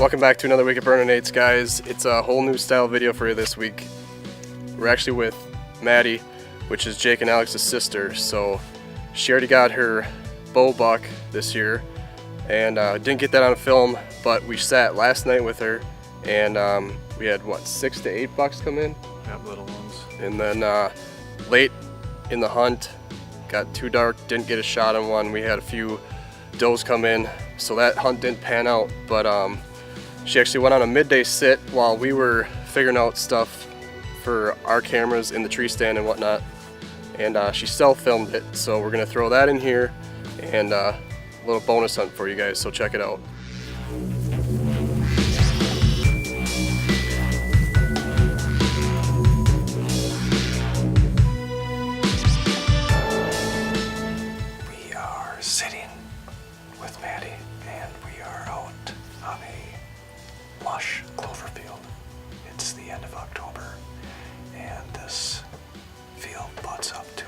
Welcome back to another week of Burnin' Eights, guys. It's a whole new style video for you this week. We're actually with Maddie, which is Jake and Alex's sister. So she already got her bow buck this year, and didn't get that on film, but we sat last night with her, and we had what, 6 to 8 bucks come in? Yeah, little ones. And then late in the hunt, got too dark, didn't get a shot on one. We had a few does come in, so that hunt didn't pan out, but she actually went on a midday sit while we were figuring out stuff for our cameras in the tree stand and whatnot, and she self-filmed it, so we're gonna throw that in here and a little bonus hunt for you guys, so check it out. We are sitting with Maddie, and we are out on a lush clover field. It's the end of October, and this field butts up to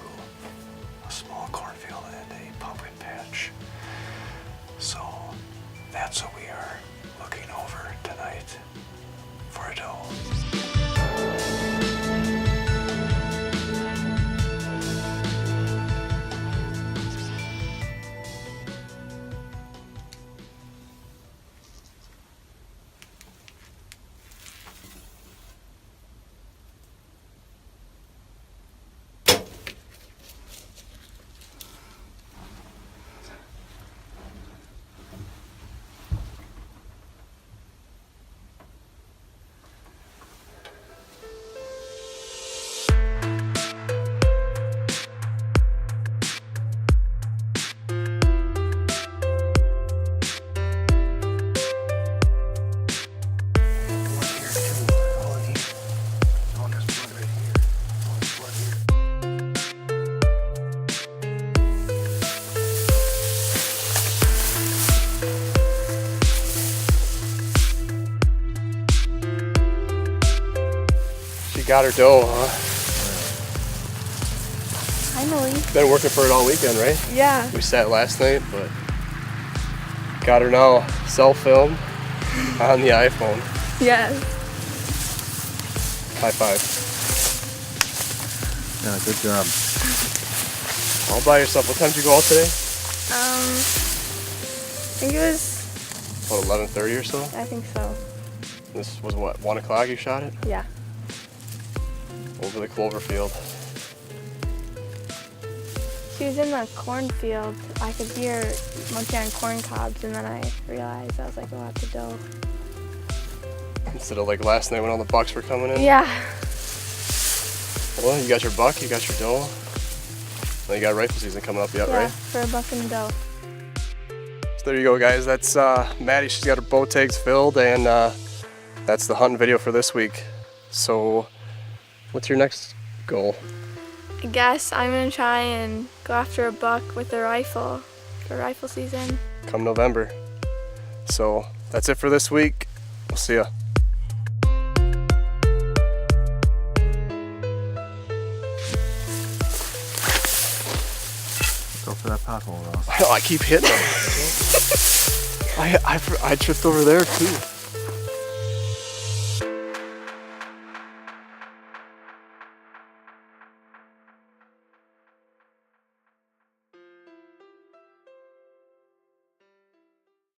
a small cornfield and a pumpkin patch. So that's what we are looking over tonight for a doe. Got her doe, huh? Finally. Been working for it all weekend, right? Yeah. We sat last night, but got her now self-filmed on the iPhone. Yes. High five. Yeah, good job. All by yourself. What time did you go out today? I think it was, About 11:30 or so? I think so. This was what, 1 o'clock you shot it? Yeah. Over the clover field. She was in the cornfield. I could hear munching on corn cobs, and then I realized, I was like, oh, that's a doe. Instead of like last night when all the bucks were coming in? Yeah. Well, you got your buck, you got your doe. Well, you got rifle season coming up yet, Yeah, right? for a buck and a doe. So there you go, guys. That's Maddie. She's got her bow tags filled, and that's the hunting video for this week. So what's your next goal? I guess I'm going to try and go after a buck with a rifle for rifle season. Come November. So that's it for this week. We'll see ya. Go for that pothole, Ross. I know, I keep hitting them. I tripped over there too.